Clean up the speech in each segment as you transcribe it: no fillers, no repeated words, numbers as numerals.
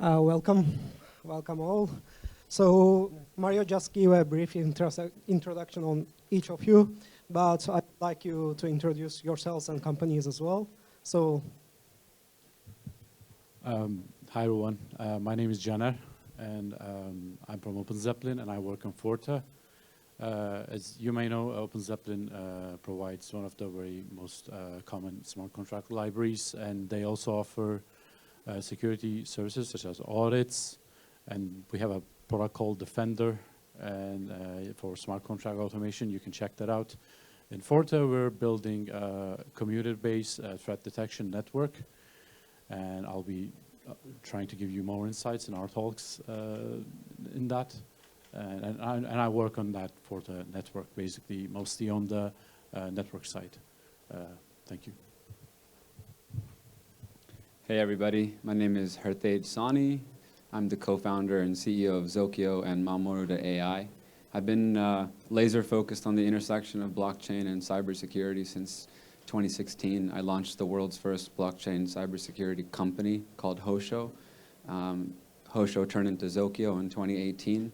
Welcome all. So Mario just gave a brief introduction on each of you, but I'd like you to introduce yourselves and companies as well. So, hi everyone. My name is Caner, and I'm from OpenZeppelin, and I work on Forte. As you may know, OpenZeppelin provides one of the very most common smart contract libraries, and they also offer security services such as audits, and we have a product called Defender, and for smart contract automation, you can check that out. In Forte, we're building a community-based threat detection network, and I'll be trying to give you more insights in our talks in that. And I work on that Forte network, basically, mostly on the network side. Thank you. Hey everybody, my name is Hartej Sani. I'm the co-founder and CEO of Zokyo and Mamoru.ai. I've been laser focused on the intersection of blockchain and cybersecurity since 2016. I launched the world's first blockchain cybersecurity company called Hosho. Hosho turned into Zokyo in 2018.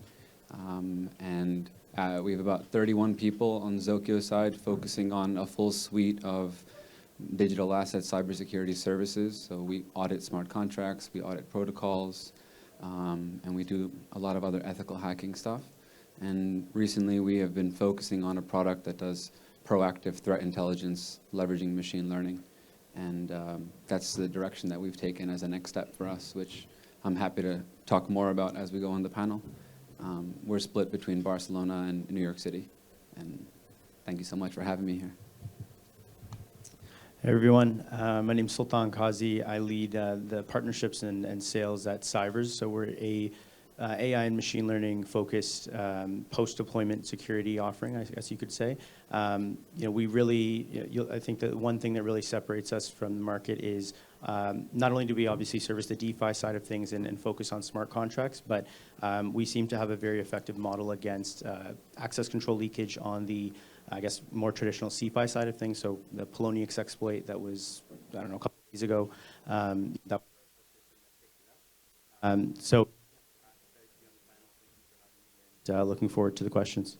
We have about 31 people on Zokyo side focusing on a full suite of digital asset cybersecurity services. So we audit smart contracts, we audit protocols, and we do a lot of other ethical hacking stuff. And recently we have been focusing on a product that does proactive threat intelligence, leveraging machine learning. And that's the direction that we've taken as a next step for us, which I'm happy to talk more about as we go on the panel. We're split between Barcelona and New York City. And thank you so much for having me here. Hey everyone, my name is Sultan Qazi. I lead the partnerships and sales at Cyvers. So we're a AI and machine learning focused post-deployment security offering, I guess you could say. We really, I think that one thing that really separates us from the market is not only do we obviously service the DeFi side of things and focus on smart contracts, but we seem to have a very effective model against access control leakage on the I guess, more traditional CeFi side of things. So the Poloniex exploit that was, I don't know, a couple of days ago. Looking forward to the questions.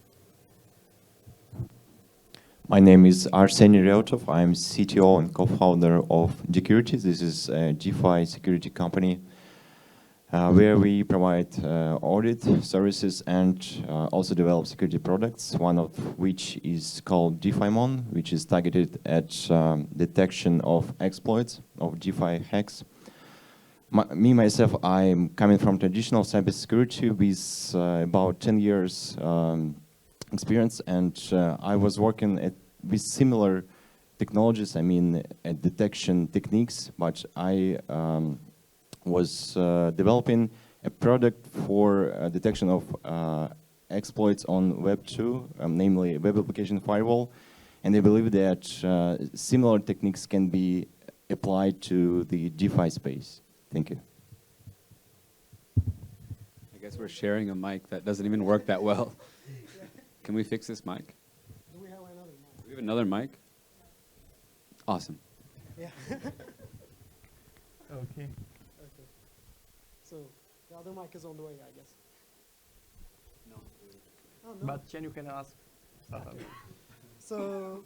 My name is Arseniy Reutov. I'm CTO and co-founder of Security. This is a DeFi security company where we provide audit services and also develop security products, one of which is called DeFiMon, which is targeted at detection of exploits of DeFi hacks. Myself, I'm coming from traditional cybersecurity with about 10 years experience, and I was working with similar technologies, at detection techniques, but I was developing a product for detection of exploits on Web 2, namely Web Application Firewall. And I believe that similar techniques can be applied to the DeFi space. Thank you. I guess we're sharing a mic that doesn't even work that well. Can we fix this mic? Do we have another mic? Do we have another mic? Awesome. Yeah. Okay. So the other mic is on the way, I guess. No. Oh, no. But Chen, you can ask. So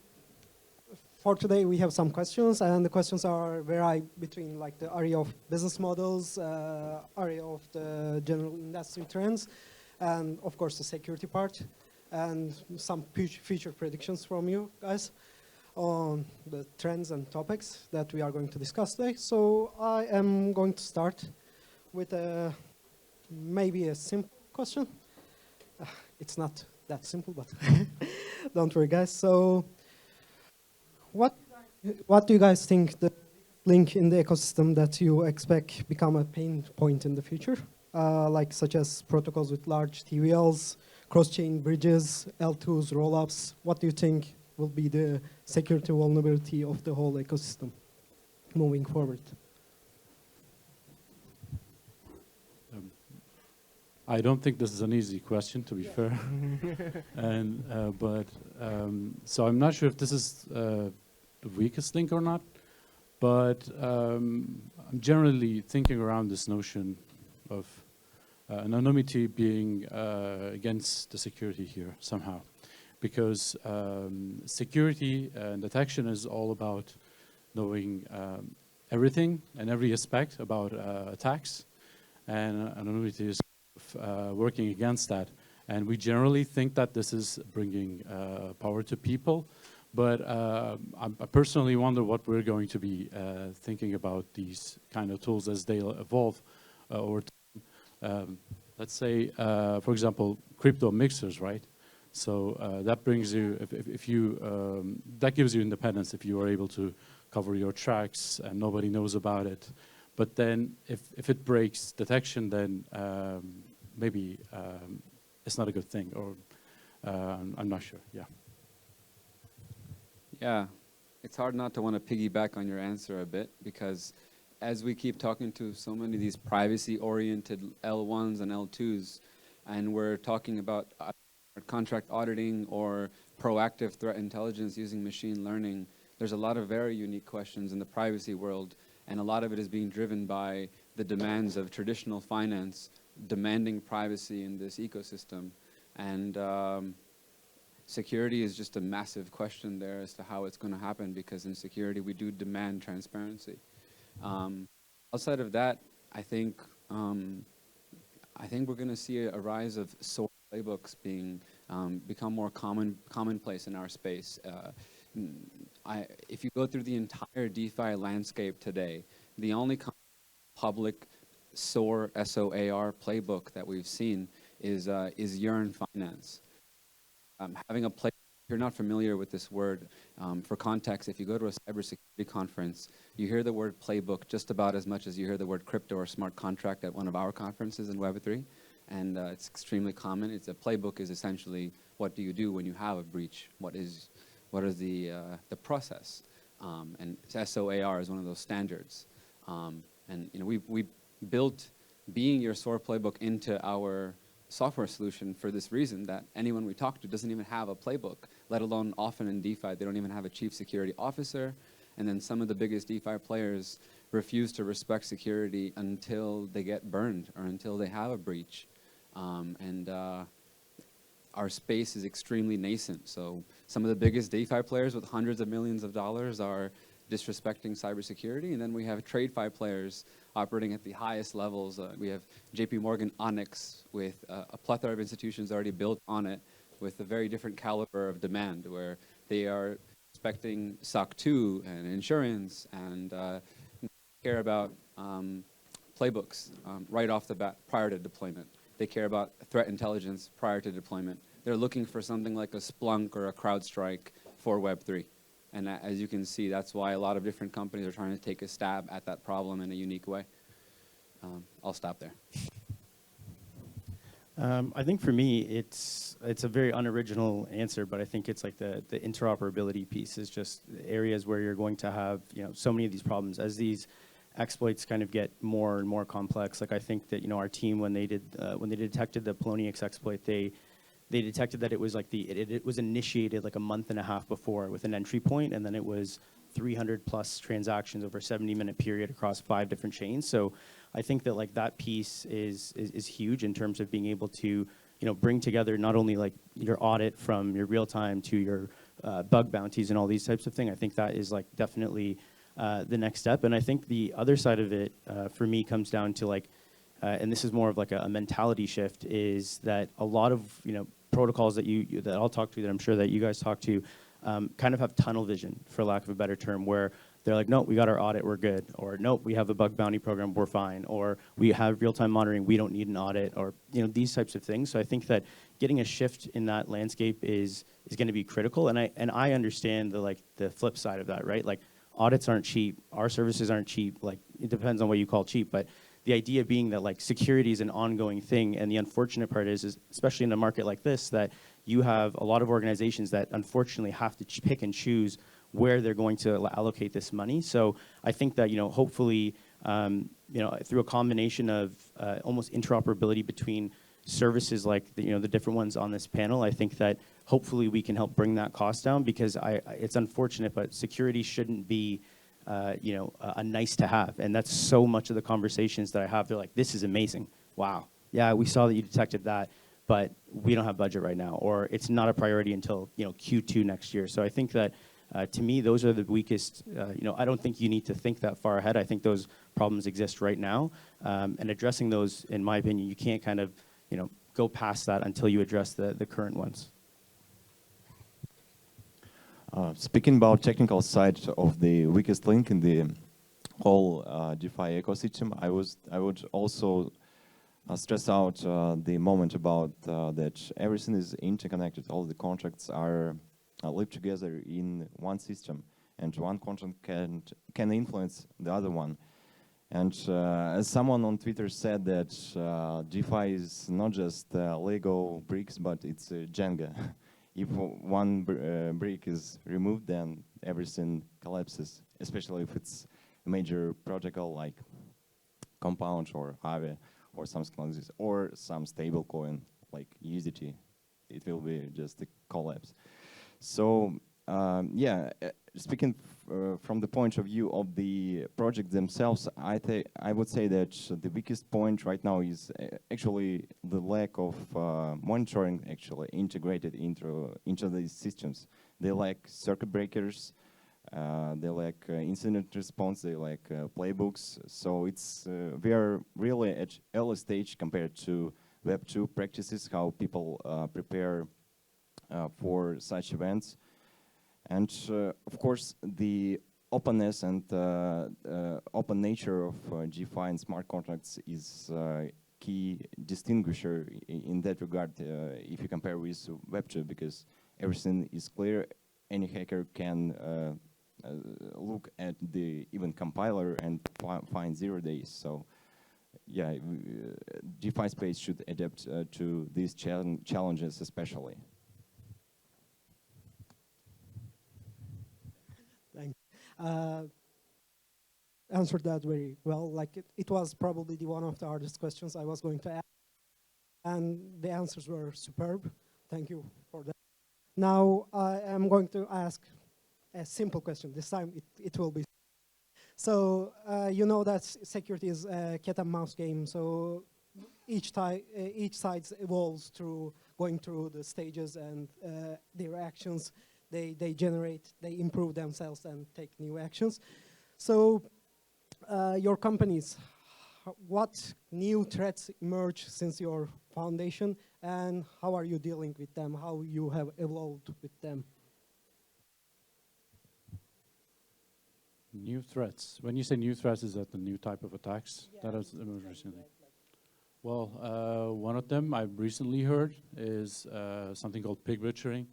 for today, we have some questions, and the questions are vary between like the area of business models, area of the general industry trends, and of course the security part, and some future predictions from you guys on the trends and topics that we are going to discuss today. So I am going to start with maybe a simple question. It's not that simple, but don't worry, guys. So what do you guys think the link in the ecosystem that you expect become a pain point in the future? Like such as protocols with large TVLs, cross-chain bridges, L2s, rollups. What do you think will be the security vulnerability of the whole ecosystem moving forward? I don't think this is an easy question, to be fair. So I'm not sure if this is the weakest link or not, but I'm generally thinking around this notion of anonymity being against the security here somehow, because security and detection is all about knowing everything and every aspect about attacks, and anonymity is working against that. And we generally think that this is bringing power to people, but I personally wonder what we're going to be thinking about these kind of tools as they evolve over time. Let's say, for example, crypto mixers, right? So that brings you, if you, that gives you independence if you are able to cover your tracks and nobody knows about it. But then if it breaks detection, then maybe it's not a good thing, or I'm not sure, yeah. Yeah, it's hard not to want to piggyback on your answer a bit, because as we keep talking to so many of these privacy-oriented L1s and L2s, and we're talking about contract auditing or proactive threat intelligence using machine learning, there's a lot of very unique questions in the privacy world, and a lot of it is being driven by the demands of traditional finance demanding privacy in this ecosystem. And security is just a massive question there as to how it's going to happen, because in security we do demand transparency. Outside of that, I think we're going to see a rise of SOAR playbooks being become more commonplace in our space. If you go through the entire DeFi landscape today, the only public SOAR, S-O-A-R playbook that we've seen is Yearn Finance. Having a playbook, if you're not familiar with this word, for context, if you go to a cybersecurity conference, you hear the word playbook just about as much as you hear the word crypto or smart contract at one of our conferences in Web3, and it's extremely common. It's a playbook is essentially, what do you do when you have a breach? What is the process? And SOAR is one of those standards. And you know, we built being your SOAR playbook into our software solution for this reason, that anyone we talk to doesn't even have a playbook, let alone often in DeFi, they don't even have a chief security officer. And then some of the biggest DeFi players refuse to respect security until they get burned or until they have a breach. Our space is extremely nascent. So some of the biggest DeFi players with hundreds of millions of dollars are disrespecting cybersecurity. And then we have TradeFi players operating at the highest levels. We have JP Morgan Onyx with a plethora of institutions already built on it with a very different caliber of demand, where they are expecting SOC 2 and insurance and care about playbooks right off the bat prior to deployment. They care about threat intelligence prior to deployment. They're looking for something like a Splunk or a CrowdStrike for Web3. And as you can see, that's why a lot of different companies are trying to take a stab at that problem in a unique way. I'll stop there. I think for me, it's a very unoriginal answer, but I think it's like the interoperability piece is just areas where you're going to have, you know, so many of these problems as these exploits kind of get more and more complex. Like I think that, you know, our team, when they detected the Poloniex exploit, they detected that it was like it was initiated like a month and a half before with an entry point, and then it was 300 plus transactions over a 70-minute period across 5 different chains. So I think that like that piece is huge in terms of being able to, you know, bring together not only like your audit from your real time to your bug bounties and all these types of things. I think that is like definitely the next step. And I think the other side of it for me comes down to like, and this is more of like a mentality shift, is that a lot of, you know, protocols that that I'll talk to, that I'm sure that you guys talk to, kind of have tunnel vision, for lack of a better term, where they're like, no, we got our audit, we're good. Or no, we have a bug bounty program, we're fine. Or we have real-time monitoring, we don't need an audit. Or, you know, these types of things. So I think that getting a shift in that landscape is going to be critical. And I understand the flip side of that, right? Like audits aren't cheap, our services aren't cheap. Like it depends on what you call cheap, but the idea being that like security is an ongoing thing, and the unfortunate part is especially in a market like this, that you have a lot of organizations that unfortunately have to pick and choose where they're going to allocate this money. So I think that, you know, hopefully, you know, through a combination of almost interoperability between services like the different ones on this panel, I think that hopefully we can help bring that cost down, because it's unfortunate, but security shouldn't be a nice to have. And that's so much of the conversations that I have. They're like, this is amazing. Wow. Yeah, we saw that you detected that, but we don't have budget right now, or it's not a priority until Q2 next year. So I think that to me, those are the weakest. I don't think you need to think that far ahead. I think those problems exist right now, and addressing those, in my opinion, you can't kind of go past that until you address the current ones. Speaking about technical side of the weakest link in the whole DeFi ecosystem, I would also stress out the moment about that everything is interconnected. All the contracts are live together in one system, and one contract can influence the other one. And as someone on Twitter said that DeFi is not just Lego bricks, but it's Jenga. If one brick is removed, then everything collapses, especially if it's a major protocol like Compound or Aave or something like this, or some stable coin like USDT. It will be just a collapse. So speaking from the point of view of the project themselves, I would say that the weakest point right now is actually the lack of monitoring actually integrated into these systems. They lack circuit breakers, they lack incident response, they lack playbooks. So it's we are really at early stage compared to Web2 practices, how people prepare for such events. And of course, the openness and open nature of DeFi and smart contracts is key distinguisher in that regard if you compare with Web2, because everything is clear. Any hacker can look at the even compiler and find 0 days. So yeah, DeFi space should adapt to these challenges especially. Thank you. Answered that very well. Like it was probably one of the hardest questions I was going to ask, and the answers were superb. Thank you for that. Now I am going to ask a simple question. This time it will be. So you know that security is a cat and mouse game. So each side evolves through going through the stages and their actions. They generate, they improve themselves and take new actions. So your companies, what new threats emerge since your foundation, and how are you dealing with them? How you have evolved with them? New threats. When you say new threats, is that the new type of attacks that has emerged recently? Well, one of them I've recently heard is something called pig butchering.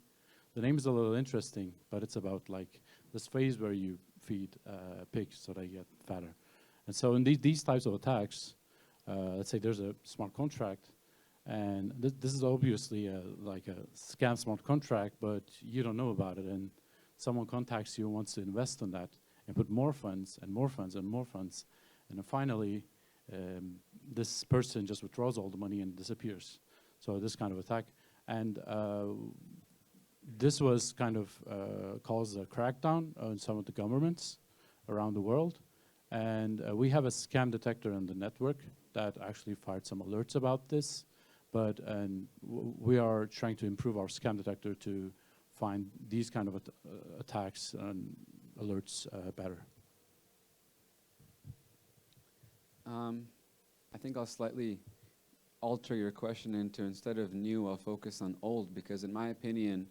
The name is a little interesting, but it's about like this phase where you feed pigs so they get fatter. And so in these types of attacks, let's say there's a smart contract, and this is obviously like a scam smart contract, but you don't know about it, and someone contacts you and wants to invest in that and put more funds and more funds and more funds, and then finally this person just withdraws all the money and disappears. So this kind of attack. And this was kind of caused a crackdown on some of the governments around the world. And we have a scam detector in the network that actually fired some alerts about this. But we are trying to improve our scam detector to find these kind of attacks and alerts better. I think I'll slightly alter your question into, instead of new, I'll focus on old, because in my opinion,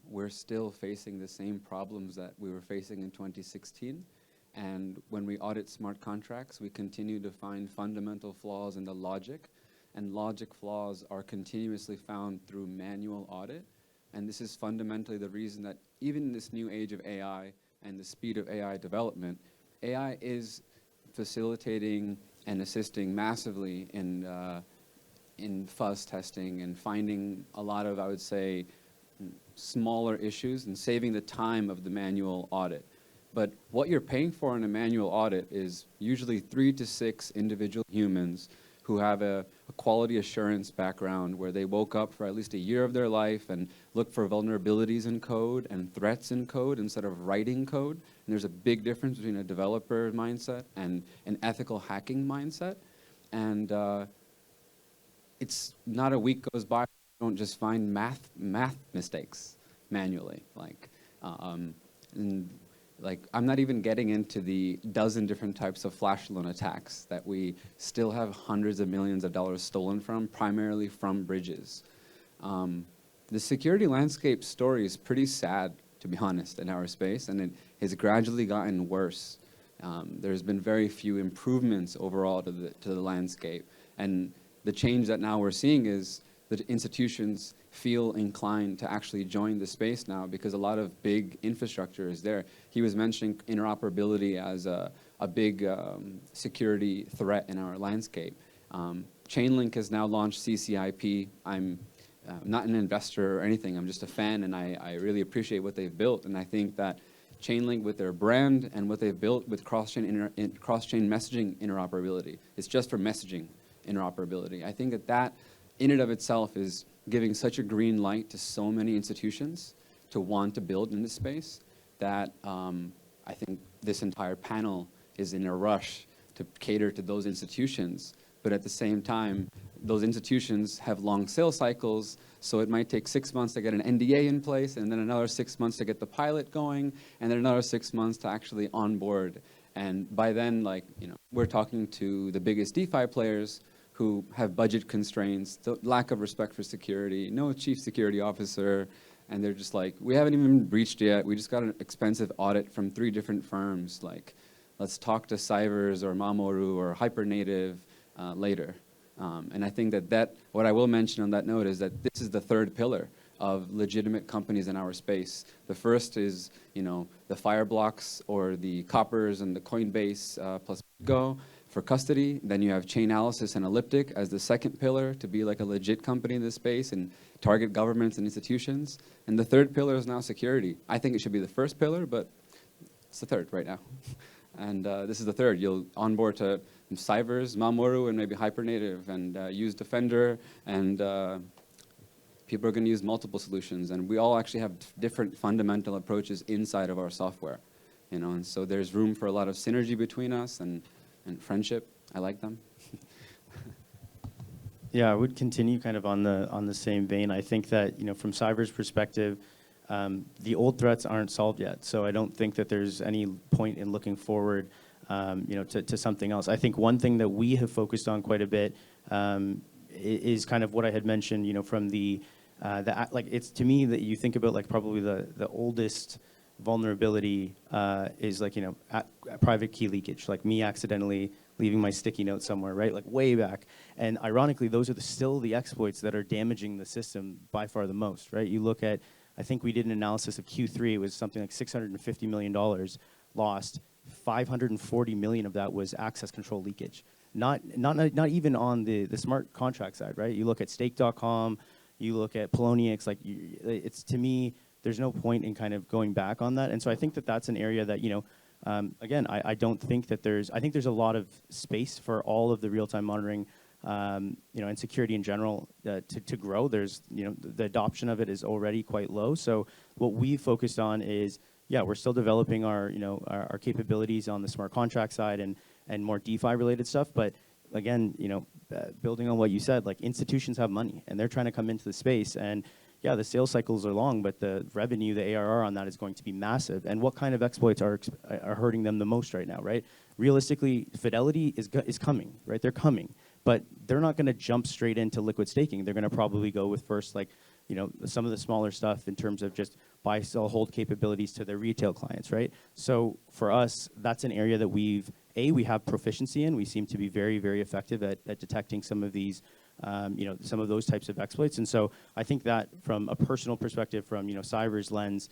we're still facing the same problems that we were facing in 2016. And when we audit smart contracts, we continue to find fundamental flaws in the logic. And logic flaws are continuously found through manual audit. And this is fundamentally the reason that even in this new age of AI and the speed of AI development, AI is facilitating and assisting massively in fuzz testing and finding a lot of, I would say, smaller issues and saving the time of the manual audit. But what you're paying for in a manual audit is usually 3 to 6 individual humans who have a quality assurance background where they woke up for at least a year of their life and looked for vulnerabilities in code and threats in code instead of writing code. And there's a big difference between a developer mindset and an ethical hacking mindset. And it's not a week goes by, you don't just find math mistakes manually. I'm not even getting into the dozen different types of flash loan attacks that we still have hundreds of millions of dollars stolen from, primarily from bridges. The security landscape story is pretty sad, to be honest, in our space, and it has gradually gotten worse. There's been very few improvements overall to the landscape, and the change that now we're seeing is that institutions feel inclined to actually join the space now because a lot of big infrastructure is there. He was mentioning interoperability as a big security threat in our landscape. Chainlink has now launched CCIP. I'm not an investor or anything, I'm just a fan, and I really appreciate what they've built, and I think that Chainlink with their brand and what they've built with cross-chain messaging interoperability, it's just for messaging interoperability. I think that in and of itself is giving such a green light to so many institutions to want to build in this space that I think this entire panel is in a rush to cater to those institutions. But at the same time, those institutions have long sales cycles, so it might take 6 months to get an NDA in place, and then another 6 months to get the pilot going, and then another 6 months to actually onboard. And by then, we're talking to the biggest DeFi players who have budget constraints, lack of respect for security, no chief security officer, and they're just like, we haven't even breached yet. We just got an expensive audit from 3 different firms. Let's talk to Cybers or Mamoru or Hypernative later. And I think that what I will mention on that note is that this is the third pillar of legitimate companies in our space. The first is, the Fireblocks or the Coppers and the Coinbase plus Go for custody. Then you have Chainalysis and Elliptic as the second pillar to be like a legit company in this space and target governments and institutions. And the third pillar is now security. I think it should be the first pillar, but it's the third right now. And this is the third. You'll onboard to Cybers, Mamoru, and maybe Hypernative, and use Defender, and people are going to use multiple solutions. And we all actually have different fundamental approaches inside of our software, and so there's room for a lot of synergy between us and friendship. I like them. Yeah, I would continue kind of on the same vein. I think that from Cyber's perspective, the old threats aren't solved yet. So I don't think that there's any point in looking forward, to something else. I think one thing that we have focused on quite a bit is kind of what I had mentioned. From it's to me that you think about probably the oldest vulnerability is private key leakage, like me accidentally leaving my sticky note somewhere, right? Way back. And ironically, those are still the exploits that are damaging the system by far the most, right? You look at, I think we did an analysis of Q3, it was something like $650 million lost. 540 million of that was access control leakage. Not even on the smart contract side, right? You look at stake.com, you look at Poloniex, it's, to me, there's no point in kind of going back on that. And so I think that that's an area that, again, I don't think that I think there's a lot of space for all of the real-time monitoring, and security in general to grow. There's, the adoption of it is already quite low. So what we focused on is, we're still developing our, our capabilities on the smart contract side and more DeFi related stuff. But again, building on what you said, institutions have money and they're trying to come into the space, and the sales cycles are long, but the revenue, the ARR on that is going to be massive. And what kind of exploits are hurting them the most right now, right? Realistically, Fidelity is coming, right? They're coming, but they're not going to jump straight into liquid staking. They're going to probably go with first, some of the smaller stuff in terms of just buy, sell, hold capabilities to their retail clients, right? So for us, that's an area that we have proficiency in. We seem to be very, very effective at detecting some of these, some of those types of exploits. And so I think that from a personal perspective, from, Cyber's lens,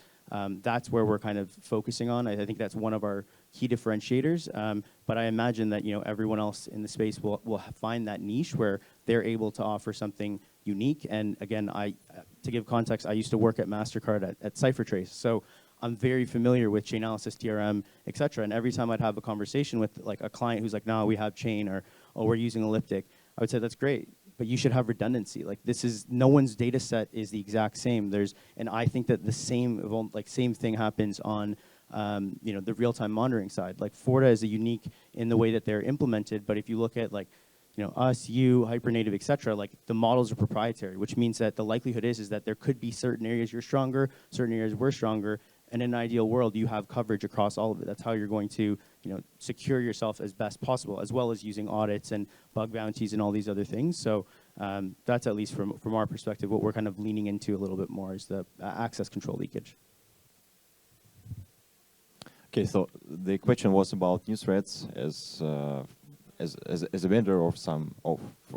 that's where we're kind of focusing on. I think that's one of our key differentiators. But I imagine that, everyone else in the space will find that niche where they're able to offer something unique. And again, to give context, I used to work at MasterCard at CipherTrace. So I'm very familiar with Chainalysis, TRM, et cetera. And every time I'd have a conversation with a client who's like, no, we have Chain, or, oh, we're using Elliptic, I would say, that's great. but you should have redundancy. Like this is, no one's data set is the exact same. And I think that the same thing happens on the real-time monitoring side. Like Forta is unique in the way that they're implemented, but if you look at us, you, Hypernative, et cetera, like the models are proprietary, which means that the likelihood is that there could be certain areas you're stronger, certain areas we're stronger, and in an ideal world, you have coverage across all of it. That's how you're going to secure yourself as best possible, as well as using audits and bug bounties and all these other things. So that's at least from our perspective, what we're kind of leaning into a little bit more is the access control leakage. Okay, so the question was about new threats as a vendor of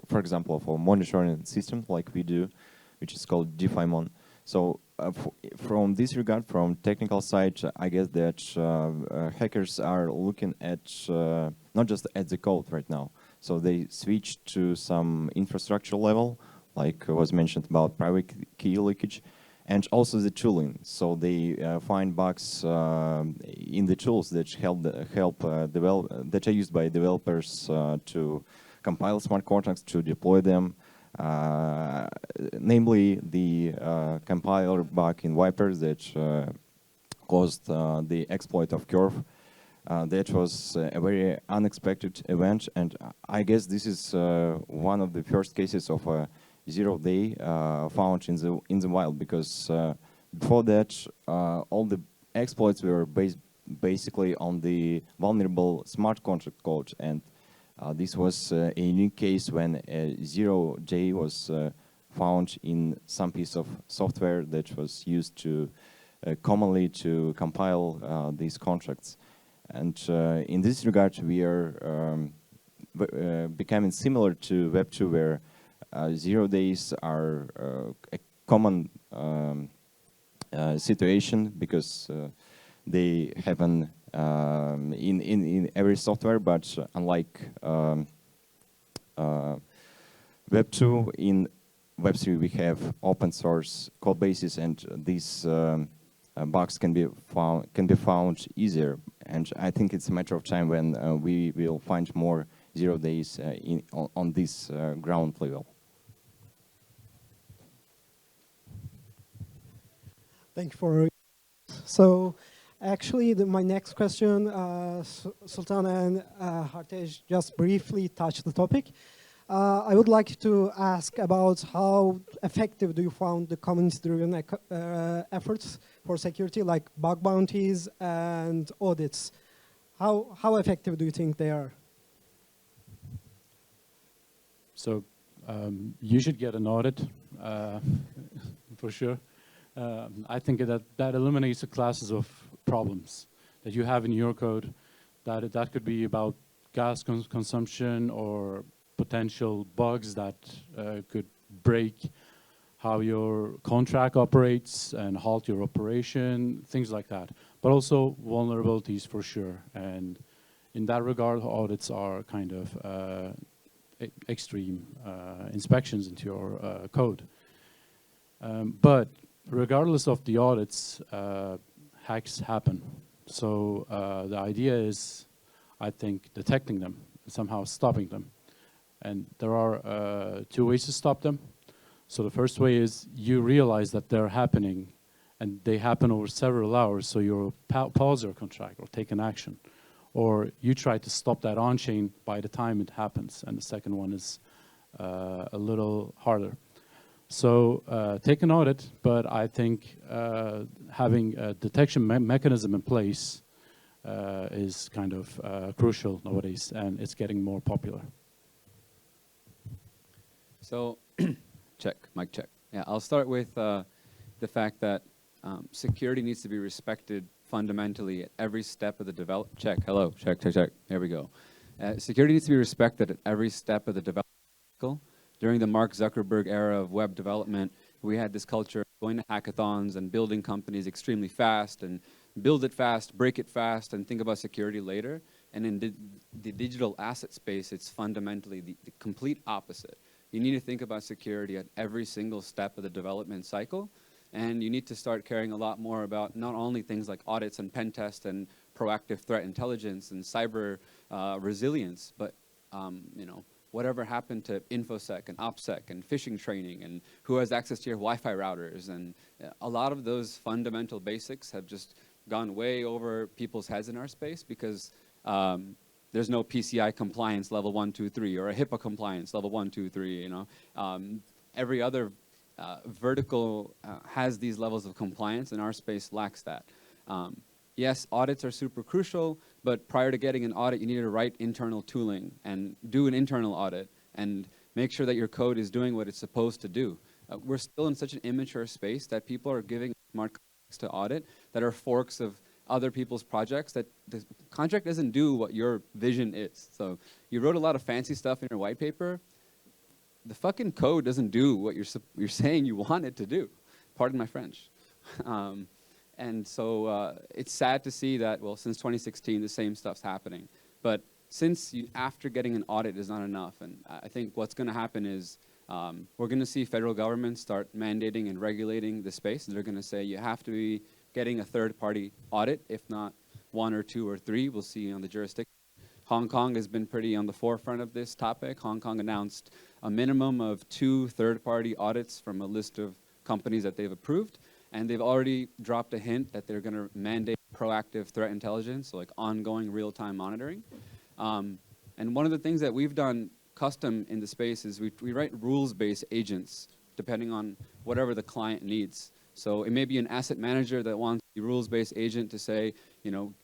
for example, of a monitoring system like we do, which is called DeFiMon. So from this regard, from technical side, I guess that hackers are looking at not just at the code right now. So they switch to some infrastructure level, like was mentioned about private key leakage, and also the tooling. So they find bugs in the tools that that are used by developers to compile smart contracts, to deploy them. Namely, the compiler bug in Viper that caused the exploit of Curve. That was a very unexpected event, and I guess this is one of the first cases of a zero-day found in the wild, because before that, all the exploits were basically on the vulnerable smart contract code, and this was a unique case when a zero-day was found in some piece of software that was used to commonly to compile these contracts. And in this regard, we are becoming similar to Web2, where 0 days are a common situation, because they happen in every software, but unlike Web2, in Web3 we have open source code bases, and these bugs can be found easier. And I think it's a matter of time when we will find more 0 days on this ground level. Thank you for. So, actually, my next question, Sultan and Hartej just briefly touched the topic. I would like to ask about how effective do you found the community-driven efforts for security, like bug bounties and audits? How effective do you think they are? So you should get an audit, for sure. I think that eliminates the classes of problems that you have in your code. That could be about gas consumption or potential bugs that could break how your contract operates and halt your operation, things like that. But also vulnerabilities for sure. And in that regard, audits are kind of extreme inspections into your code. But regardless of the audits, hacks happen. So the idea is, I think, detecting them, somehow stopping them. And there are 2 ways to stop them. So the first way is you realize that they're happening, and they happen over several hours, so you pause your contract or take an action. Or you try to stop that on-chain by the time it happens. And the second one is a little harder. So take an audit, but I think having a detection mechanism in place is kind of crucial nowadays, and it's getting more popular. So, check, mic check. Yeah, I'll start with the fact that security needs to be respected fundamentally at every step of the development. Check, hello, check. There we go. Security needs to be respected at every step of the development cycle. During the Mark Zuckerberg era of web development, we had this culture of going to hackathons and building companies extremely fast, and build it fast, break it fast, and think about security later. And in the digital asset space, it's fundamentally the complete opposite. You need to think about security at every single step of the development cycle. And you need to start caring a lot more about not only things like audits and pen test and proactive threat intelligence and cyber resilience, but whatever happened to InfoSec and OPSEC and phishing training and who has access to your Wi-Fi routers. And a lot of those fundamental basics have just gone way over people's heads in our space because there's no PCI compliance level 1, 2, 3 or a HIPAA compliance level 1, 2, 3, you know. Every other vertical has these levels of compliance, and our space lacks that. Yes, audits are super crucial, but prior to getting an audit, you need to write internal tooling and do an internal audit and make sure that your code is doing what it's supposed to do. We're still in such an immature space that people are giving smart contracts to audit that are forks of other people's projects that the contract doesn't do what your vision is. So you wrote a lot of fancy stuff in your white paper. The fucking code doesn't do what you're saying you want it to do. Pardon my French. And so it's sad to see that, well, since 2016, the same stuff's happening. But since after getting an audit is not enough, and I think what's going to happen is we're going to see federal governments start mandating and regulating the space. They're going to say you have to be getting a third-party audit, if not 1 or 2 or 3. We'll see on the jurisdiction. Hong Kong has been pretty on the forefront of this topic. Hong Kong announced a minimum of 2 third-party audits from a list of companies that they've approved. And they've already dropped a hint that they're going to mandate proactive threat intelligence, so like ongoing real-time monitoring. And one of the things that we've done custom in the space is we write rules-based agents depending on whatever the client needs. So it may be an asset manager that wants a rules-based agent to say, you know,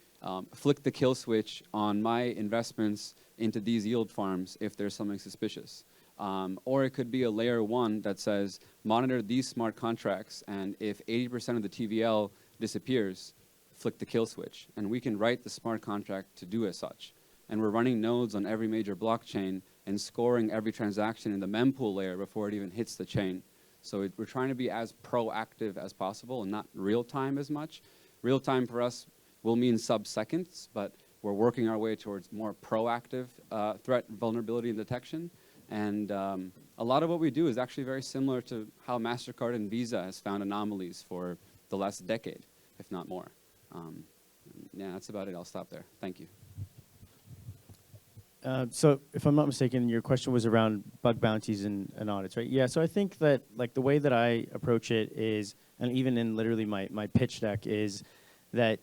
flick the kill switch on my investments into these yield farms if there's something suspicious. Or it could be a layer 1 that says, monitor these smart contracts, and if 80% of the TVL disappears, flick the kill switch. And we can write the smart contract to do as such. And we're running nodes on every major blockchain and scoring every transaction in the mempool layer before it even hits the chain. So we're trying to be as proactive as possible and not real-time as much. Real-time for us will mean sub-seconds, but we're working our way towards more proactive threat vulnerability detection. And a lot of what we do is actually very similar to how MasterCard and Visa has found anomalies for the last decade, if not more. Yeah, that's about it. I'll stop there. Thank you. So if I'm not mistaken, your question was around bug bounties and audits, right? Yeah, so I think that like the way that I approach it is, and even in literally my pitch deck, is that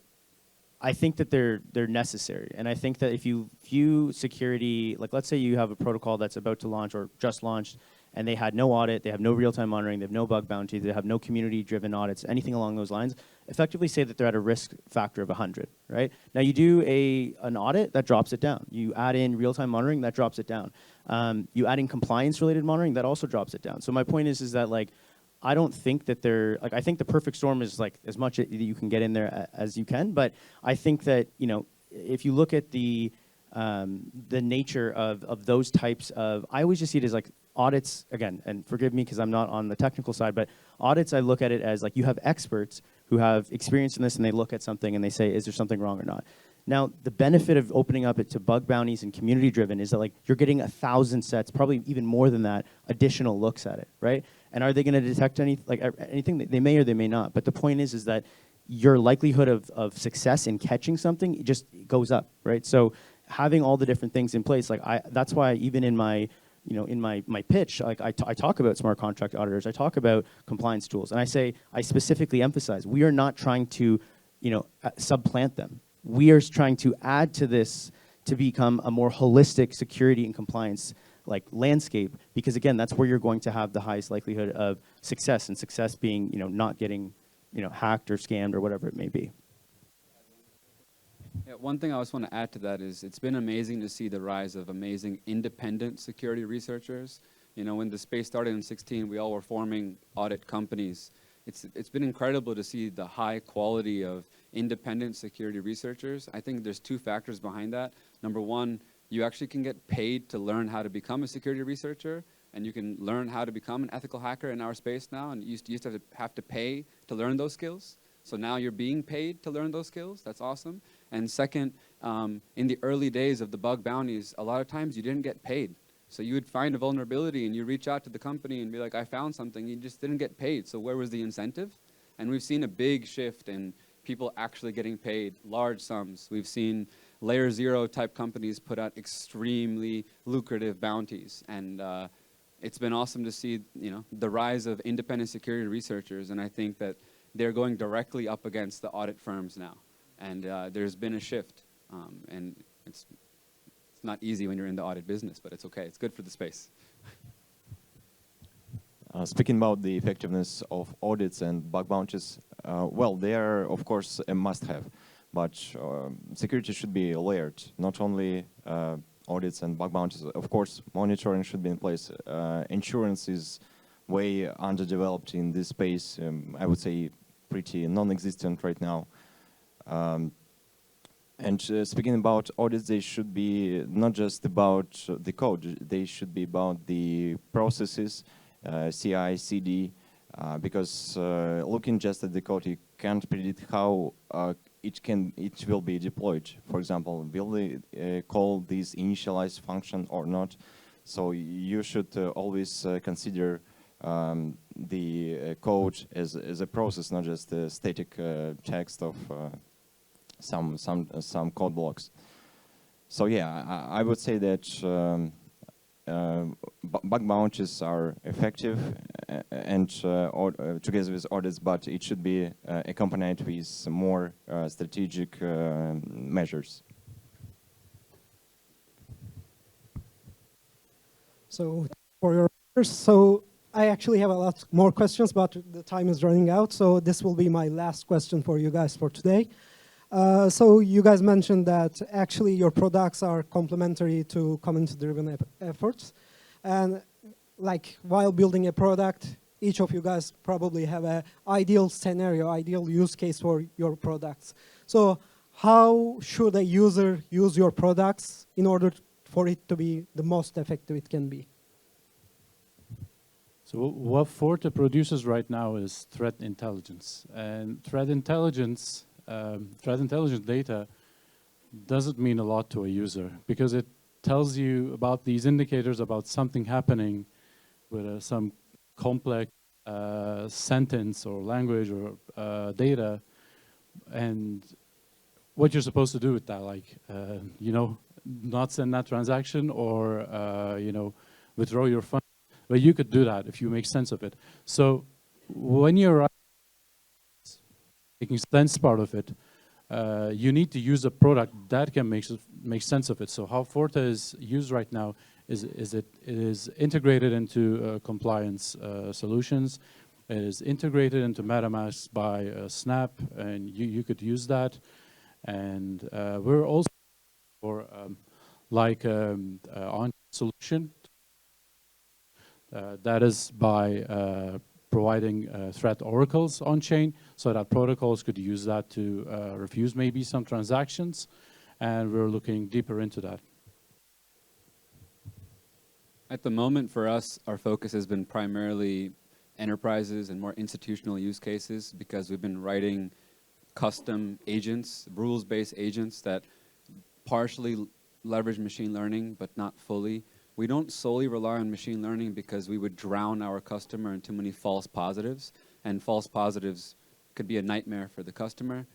I think that they're necessary. And I think that if you view security, like let's say you have a protocol that's about to launch or just launched, and they had no audit, they have no real-time monitoring, they have no bug bounty, they have no community-driven audits, anything along those lines, effectively say that they're at a risk factor of 100, right? Now you do an audit, that drops it down. You add in real-time monitoring, that drops it down. You add in compliance-related monitoring, that also drops it down. So my point is that like, I don't think that they're, like I think the perfect storm is like as much that you can get in there as you can, but I think that, you know, if you look at the nature of those types of, I always just see it as like audits, again, and forgive me because I'm not on the technical side, but audits I look at it as like you have experts who have experience in this and they look at something and they say, is there something wrong or not? Now, the benefit of opening up it to bug bounties and community-driven is that like you're getting 1,000 sets, probably even more than that, additional looks at it, right? And are they going to detect anything? They may or they may not. But the point is that your likelihood of success in catching something just goes up, right? So having all the different things in place, like that's why even in my, you know, in my pitch, like I talk about smart contract auditors, I talk about compliance tools, and I specifically emphasize we are not trying to, you know, supplant them. We are trying to add to this to become a more holistic security and compliance like landscape, because again, that's where you're going to have the highest likelihood of success, and success being, you know, not getting, you know, hacked or scammed or whatever it may be. Yeah, one thing I just want to add to that is it's been amazing to see the rise of amazing independent security researchers. You know, when the space started in 2016, we all were forming audit companies. It's been incredible to see the high quality of independent security researchers. I think there's 2 factors behind that. Number one, you actually can get paid to learn how to become a security researcher, and you can learn how to become an ethical hacker in our space now, and you used to have to pay to learn those skills. So now you're being paid to learn those skills. That's awesome. And second, in the early days of the bug bounties, a lot of times you didn't get paid. So you would find a vulnerability and you reach out to the company and be like, I found something. You just didn't get paid. So where was the incentive? And we've seen a big shift in people actually getting paid large sums. We've seen layer 0 type companies put out extremely lucrative bounties. And it's been awesome to see, the rise of independent security researchers, and I think that they're going directly up against the audit firms now. And there's been a shift, and it's not easy when you're in the audit business, but it's okay. It's good for the space. Speaking about the effectiveness of audits and bug bounties, well, they are, of course, a must-have, but security should be layered, not only audits and bug bounties. Of course, monitoring should be in place. Insurance is way underdeveloped in this space. I would say pretty non-existent right now. And speaking about audits, they should be not just about the code, they should be about the processes, CI, CD, because looking just at the code, you can't predict how it will be deployed. For example, will they call this initialize function or not? So you should always consider the code as a process, not just a static text of some code blocks. So yeah, I would say that bug bounties are effective and together with audits, but it should be accompanied with more strategic measures. So for your I actually have a lot more questions, but the time is running out. So this will be my last question for you guys for today. So you guys mentioned that actually your products are complementary to community-driven efforts. And like while building a product, each of you guys probably have an ideal scenario, ideal use case for your products. So how should a user use your products in order for it to be the most effective it can be? So what Forte produces right now is threat intelligence. And threat intelligence data doesn't mean a lot to a user because it tells you about these indicators about something happening with some complex sentence or language or data, and what you're supposed to do with that, like, not send that transaction or, withdraw your funds. But you could do that if you make sense of it. So when you're making sense part of it, you need to use a product that can make sense of it. So how Forte is used right now is it is integrated into compliance solutions. It is integrated into MetaMask by Snap, and you could use that. And we're also for on solution. That is by providing threat oracles on chain so that protocols could use that to refuse maybe some transactions. And we're looking deeper into that. At the moment for us, our focus has been primarily enterprises and more institutional use cases because we've been writing custom agents, rules-based agents that partially leverage machine learning, but not fully. We don't solely rely on machine learning because we would drown our customer in too many false positives, and false positives could be a nightmare for the customer.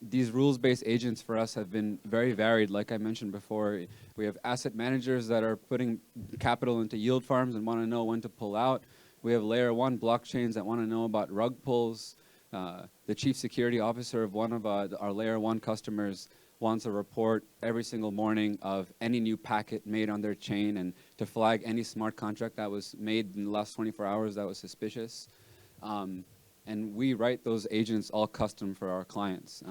These rules-based agents for us have been very varied. Like I mentioned before, we have asset managers that are putting capital into yield farms and want to know when to pull out. We have layer 1 blockchains that want to know about rug pulls. The chief security officer of one of our layer 1 customers wants a report every single morning of any new packet made on their chain and to flag any smart contract that was made in the last 24 hours that was suspicious. And we write those agents all custom for our clients.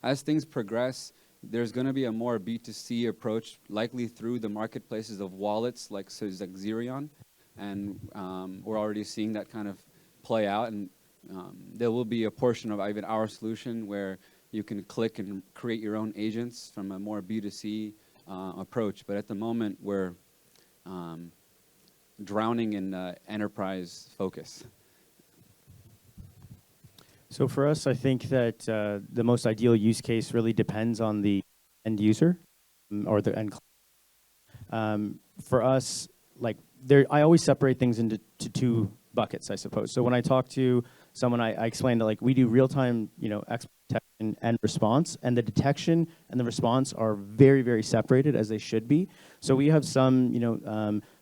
As things progress, there's going to be a more B2C approach, likely through the marketplaces of wallets like Xerion. And we're already seeing that kind of play out. And there will be a portion of even our solution where you can click and create your own agents from a more B2C approach. But at the moment, we're drowning in enterprise focus. So for us, I think that the most ideal use case really depends on the end user or the end client. For us, I always separate things into two buckets, I suppose. So when I talk to someone, I explained that like we do real-time, exploit detection and response, and the detection and the response are very, very separated, as they should be. So we have some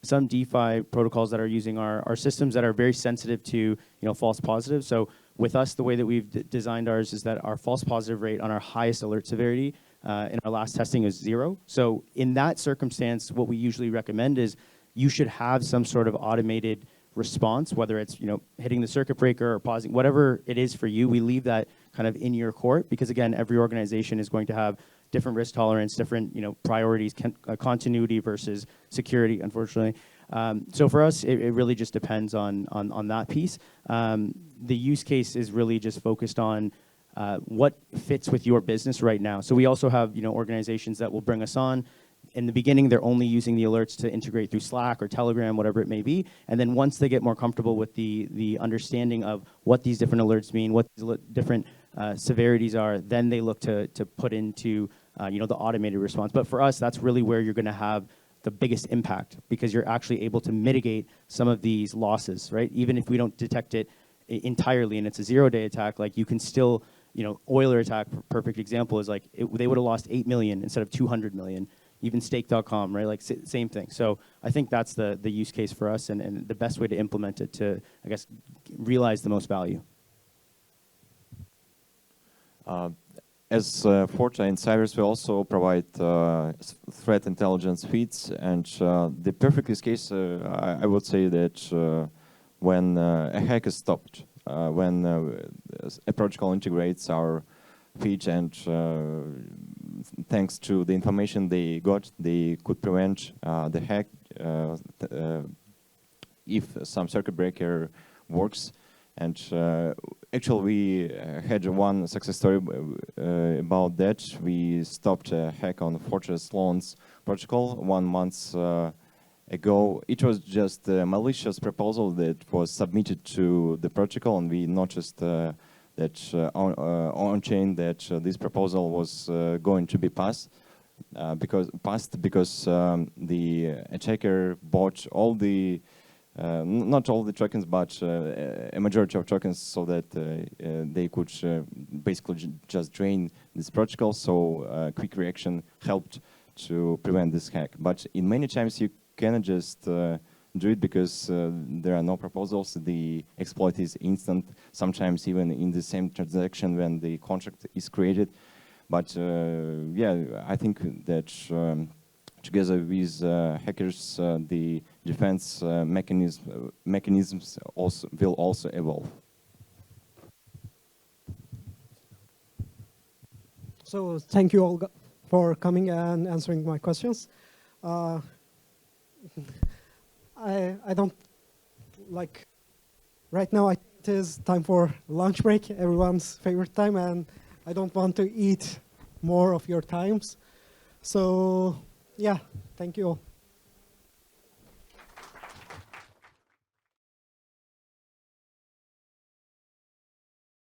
DeFi protocols that are using our systems that are very sensitive to false positives. So with us, the way that we've designed ours is that our false positive rate on our highest alert severity in our last testing is 0. So in that circumstance, what we usually recommend is you should have some sort of automated response, whether it's hitting the circuit breaker or pausing, whatever it is for you. We leave that kind of in your court, because again, every organization is going to have different risk tolerance, different priorities, continuity versus security, unfortunately. So for us, it really just depends on that piece. The use case is really just focused on what fits with your business right now. So we also have organizations that will bring us on. In the beginning, they're only using the alerts to integrate through Slack or Telegram, whatever it may be. And then once they get more comfortable with the understanding of what these different alerts mean, what these different severities are, then they look to put into the automated response. But for us, that's really where you're going to have the biggest impact, because you're actually able to mitigate some of these losses, right? Even if we don't detect it entirely and it's a 0-day attack, like you can still, Euler attack, perfect example, is like they would have lost 8 million instead of 200 million. Even Stake.com, right? Like same thing. So I think that's the use case for us, and the best way to implement it to, I guess, realize the most value. As Forta and Cybers, we also provide threat intelligence feeds, and the perfect use case, I would say that when a hack is stopped, when a protocol integrates our feed, and thanks to the information they got, they could prevent the hack if some circuit breaker works. And actually, we had one success story about that. We stopped a hack on Fortress Loans protocol 1 month ago. It was just a malicious proposal that was submitted to the protocol, and we noticed that on-chain that this proposal was going to be passed because the attacker bought all the not all the tokens, but a majority of tokens, so that they could basically just drain this protocol. So quick reaction helped to prevent this hack. But in many times you cannot just do it, because there are no proposals. The exploit is instant, sometimes even in the same transaction when the contract is created. But yeah, I think that together with hackers, the defense mechanisms will also evolve. So thank you all for coming and answering my questions. I don't like right now. It is time for lunch break, everyone's favorite time, and I don't want to eat more of your times. So yeah, thank you all.